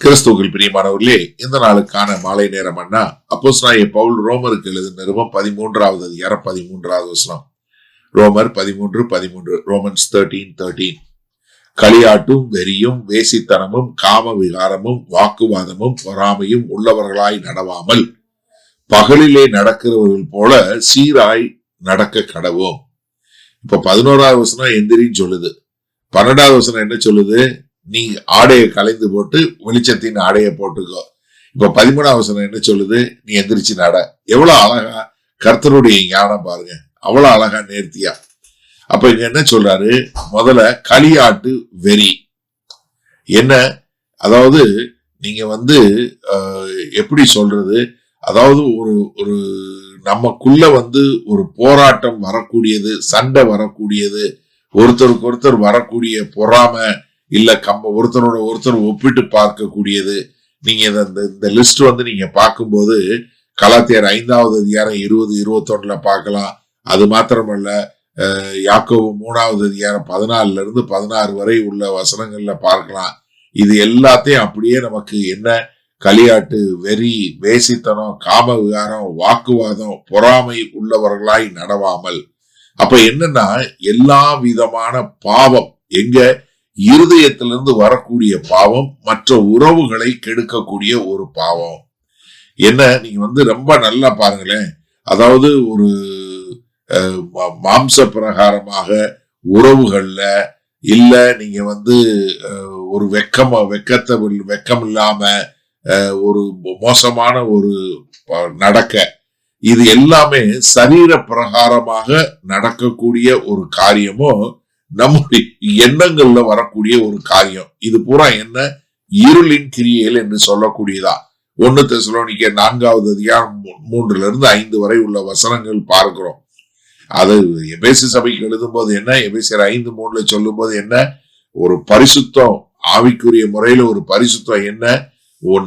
கிறிஸ்துவுக்குள் பிரியமானவர்களே, இந்த நாளுக்கான மாலை நேரம் அண்ணா அப்போஸ்தலனாகிய பவுல் ரோமருக்கு எழுதின நிருபம் 13வது அதிகாரம் 13வது வசனம். ரோமர் 13:13. ரோமன்ஸ் 13:13. களியாட்டும் வெறியும் வேசித்தனமும் காம விகாரமும் வாக்குவாதமும் பொறாமையும் உள்ளவர்களாய் நடவாமல் பகலிலே நடக்கிறவர்கள் போல சீராய் நடக்க கடவோம். இப்ப 11வது வசனம் எந்திரின்னு சொல்லுது. 12வது வசனம் என்ன சொல்லுது? நீ ஆடையை கலைந்து போட்டு வெளிச்சத்தின் ஆடையை போட்டுக்கோ. இப்ப 13வது வசனம் என்ன சொல்லுது? நீ எந்திரிச்சு நட. எவ்வளவு அழகா கர்த்தருடைய ஞானம் பாருங்க, அவ்வளவு அழகா நேர்த்தியா. அப்ப இங்க என்ன சொல்றாரு? முதல்ல களியாட்டு வெறி என்ன, அதாவது நீங்க எப்படி சொல்றது, அதாவது ஒரு நமக்குள்ள ஒரு போராட்டம் வரக்கூடியது, சண்டை வரக்கூடியது, ஒருத்தருக்கு ஒருத்தர் வரக்கூடிய பொறாமை, இல்ல ஒருத்தரோட ஒருத்தர் ஒப்பிட்டு பார்க்கக்கூடியது. நீங்க இந்த லிஸ்ட் நீங்க பார்க்கும்போது கலாத்தியர் 5வது அதிகாரம் 20-21 பார்க்கலாம். அது மாத்திரமல்ல, யாக்கோபு 3வது அதிகாரம் 14-16 வரை உள்ள வசனங்கள்ல பார்க்கலாம். இது எல்லாத்தையும் அப்படியே நமக்கு என்ன, களியாட்டு வெறி வேசித்தனம் காம விகாரம் வாக்குவாதம் பொறாமை உள்ளவர்களாய் நடவாமல். அப்ப என்னன்னா, எல்லா விதமான பாவம், எங்க இருதயத்திலிருந்து வரக்கூடிய பாவம், மற்ற உறவுகளை கெடுக்கக்கூடிய ஒரு பாவம். என்ன, நீங்க ரொம்ப நல்லா பாருங்களேன். அதாவது ஒரு மாம்ச பிரகாரமாக உறவுகள்ல இல்ல, நீங்க ஒரு வெக்கம் இல்லாம ஒரு மோசமான ஒரு நடக்க, இது எல்லாமே சரீர பிரகாரமாக நடக்கக்கூடிய ஒரு காரியமோ நம்முடைய எண்ணங்கள்ல வரக்கூடிய ஒரு காரியம். இது பூரா என்ன, இருளின் கிரியைகள் என்று சொல்லக்கூடியதா. 1 தெசலோனிக்கேயர் 4வது அதிகாரம் 3-5 வரை உள்ள வசனங்கள் பார்க்கிறோம். அது எபேசு சபைக்கு எழுதும் போது என்ன, எபேசியர் 5:3 சொல்லும் போது என்ன, ஒரு பரிசுத்தம், ஆவிக்குரிய முறையில ஒரு பரிசுத்தம் என்ன,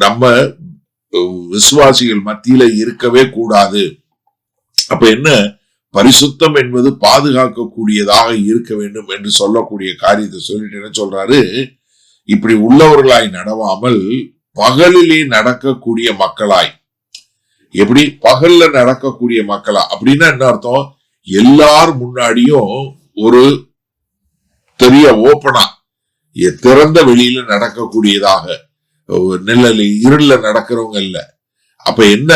நம்ம விசுவாசிகள் மத்தியில இருக்கவே கூடாது. அப்ப என்ன, பரிசுத்தம் என்பது பாதுகாக்கக்கூடியதாக இருக்க வேண்டும் என்று சொல்லக்கூடிய காரியத்தை சொல்லிட்டு என்ன சொல்றாரு, இப்படி உள்ளவர்களாய் நடவாமல் பகலிலே நடக்கக்கூடிய மக்களாய். எப்படி பகல்ல நடக்கக்கூடிய மக்களா அப்படின்னா என்ன அர்த்தம்? எல்லார் முன்னாடியும் ஒரு பெரிய ஓப்பனா திறந்த வெளியில நடக்கக்கூடியதாக, நிழல் இருள நடக்கிறவங்க இல்ல. அப்ப என்ன,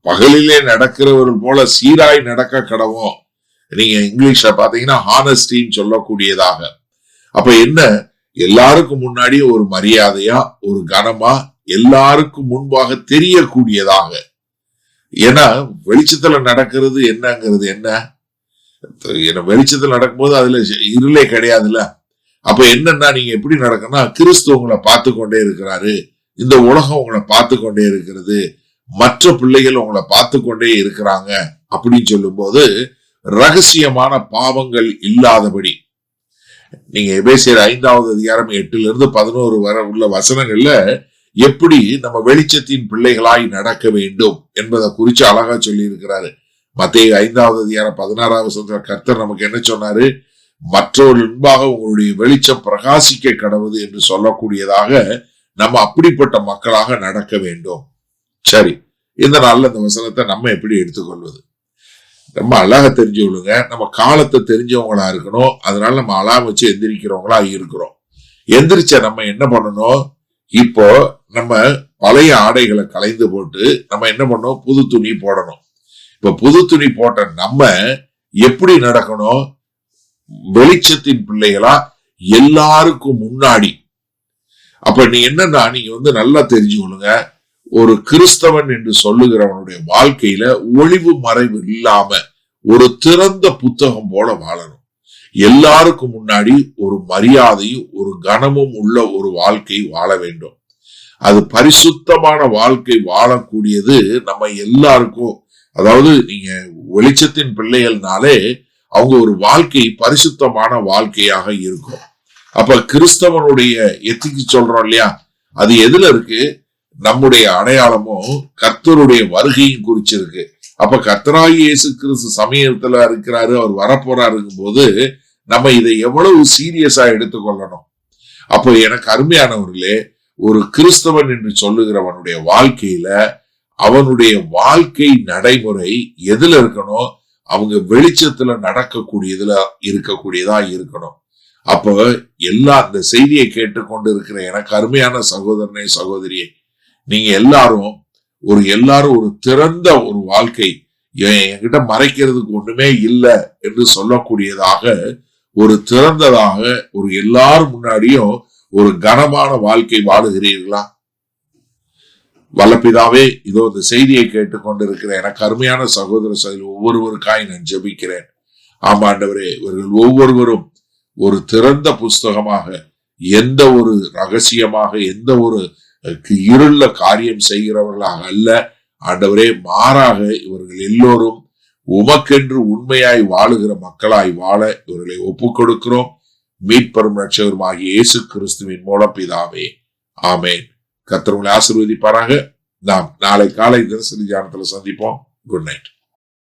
பகலிலே நடக்கிறவர்கள் போல சீராய் நடக்க கடவோம். நீங்க இங்கிலீஷ்ல பாத்தீங்கன்னா ஹானஸ்டின்னு சொல்லக்கூடியதாக. அப்ப என்ன, எல்லாருக்கும் முன்னாடி ஒரு மரியாதையா ஒரு கனமா எல்லாருக்கும் முன்பாக தெரியக்கூடியதாக. ஏன்னா வெளிச்சத்துல நடக்கிறது என்னங்கிறது என்ன, வெளிச்சத்துல நடக்கும்போது அதுல இருளே கிடையாதுல்ல. அப்ப என்னன்னா, நீங்க எப்படி நடக்கணும்னா, கிறிஸ்து உங்களை பார்த்து கொண்டே இருக்கிறாரு, இந்த உலகம் உங்களை பார்த்து கொண்டே இருக்கிறது, மற்ற பிள்ளைகள் உங்களை பார்த்து கொண்டே இருக்கிறாங்க அப்படின்னு சொல்லும் போது ரகசியமான பாவங்கள் இல்லாதபடி. நீங்க எபேசியர் 5வது அதிகாரம் 8-11 வரை உள்ள வசனங்கள்ல எப்படி நம்ம வெளிச்சத்தின் பிள்ளைகளாய் நடக்க வேண்டும் என்பதை குறிச்சு அழகா சொல்லி இருக்கிறாரு. மத்தேயு 5வது அதிகாரம் 16வது வசனத்துல கர்த்தர் நமக்கு என்ன சொன்னாரு, மற்றவர்கள் முன்பாக உங்களுடைய வெளிச்சம் பிரகாசிக்க கடவுது என்று சொல்லக்கூடியதாக நம்ம அப்படிப்பட்ட மக்களாக நடக்க வேண்டும். சரி, இந்த நாள்ல இந்த வசனத்தை நம்ம எப்படி எடுத்துக்கொள்வது? நம்ம அழகா தெரிஞ்சுக்கொள்ளுங்க. நம்ம காலத்தை தெரிஞ்சவங்களா இருக்கணும். அதனால நம்ம அலாம் வச்சு எந்திரிக்கிறவங்களா இருக்கிறோம். எந்திரிச்ச நம்ம என்ன பண்ணணும்? இப்போ நம்ம பழைய ஆடைகளை களைந்து போட்டு நம்ம என்ன பண்ணோம், புது துணி போடணும். இப்ப புது துணி போட்ட நம்ம எப்படி நடக்கணும்? வெளிச்சத்தின் பிள்ளைகளா எல்லாருக்கும் முன்னாடி. அப்ப நீ என்னன்னா, நீங்க நல்லா தெரிஞ்சுக்கொள்ளுங்க, ஒரு கிறிஸ்தவன் என்று சொல்லுகிறவனுடைய வாழ்க்கையில ஒளிவு மறைவு இல்லாம ஒரு திறந்த புத்தகம் போல வாழணும். எல்லாருக்கும் முன்னாடி ஒரு மரியாதையும் ஒரு கனமும் உள்ள ஒரு வாழ்க்கை வாழ வேண்டும். அது பரிசுத்தமான வாழ்க்கை வாழக்கூடியது நம்ம எல்லாருக்கும். அதாவது நீங்க வெளிச்சத்தின் பிள்ளைகள்னாலே அவங்க ஒரு வாழ்க்கை பரிசுத்தமான வாழ்க்கையாக இருக்கும். அப்ப கிறிஸ்தவனுடைய எத்திக்கு சொல்றோம் இல்லையா, அது எதுல இருக்கு? நம்முடைய அடையாளமும் கர்த்தருடைய வருகையும் குறிச்சிருக்கு. அப்ப கர்த்தராகிய இயேசு கிறிஸ்து சமயத்துல இருக்கிறாரு, அவர் வரப்போறாருங்கும் போது நம்ம இதை எவ்வளவு சீரியஸா எடுத்துக்கொள்ளணும். அப்போ எனக்கு அருமையானவர்களே, ஒரு கிறிஸ்தவன் என்று சொல்லுகிறவனுடைய வாழ்க்கையில அவனுடைய வாழ்க்கை நடைமுறை எதுல இருக்கணும்? அவங்க வெளிச்சத்துல நடக்கக்கூடியதுல இருக்கக்கூடியதா இருக்கணும். அப்ப எல்லா இந்த செய்தியை கேட்டுக்கொண்டு இருக்கிற எனக்கு அருமையான சகோதரனே, சகோதரியே, நீங்க எல்லாரும் ஒரு திறந்த ஒரு வாழ்க்கை, என்கிட்ட மறைக்கிறதுக்கு ஒண்ணுமே இல்லை என்று சொல்லக்கூடியதாக, ஒரு திறந்ததாக, ஒரு எல்லாரும் முன்னாடியும் ஒரு கனமான வாழ்க்கை வாழுகிறீர்களா? வல்லபிதாவே, இதோ இந்த செய்தியை கேட்டுக்கொண்டிருக்கிற எனக்கு அருமையான சகோதர சகோதரி ஒவ்வொருவருக்காய் நான் ஜெபிக்கிறேன். ஆமாண்டவரே, இவர்கள் ஒவ்வொருவரும் ஒரு திறந்த புஸ்தகமாக, எந்த ஒரு ரகசியமாக, எந்த ஒரு இருள காரியம் செய்கிறவர்களாக அல்ல ஆண்டவரே, மாறாக இவர்கள் எல்லோரும் உமக்கென்று உண்மையாய் வாழுகிற மக்களாய் வாழ இவர்களை ஒப்புக் கொடுக்கிறோம். மீட்பெரும் இரட்சகருமாகிய இயேசு கிறிஸ்துவின் மூலம் பிதாவே, ஆமேன். கர்த்தர் உங்களை ஆசீர்வதிப்பாராக. நாம் நாளை காலை தினசரி தியானத்துல சந்திப்போம். Good night.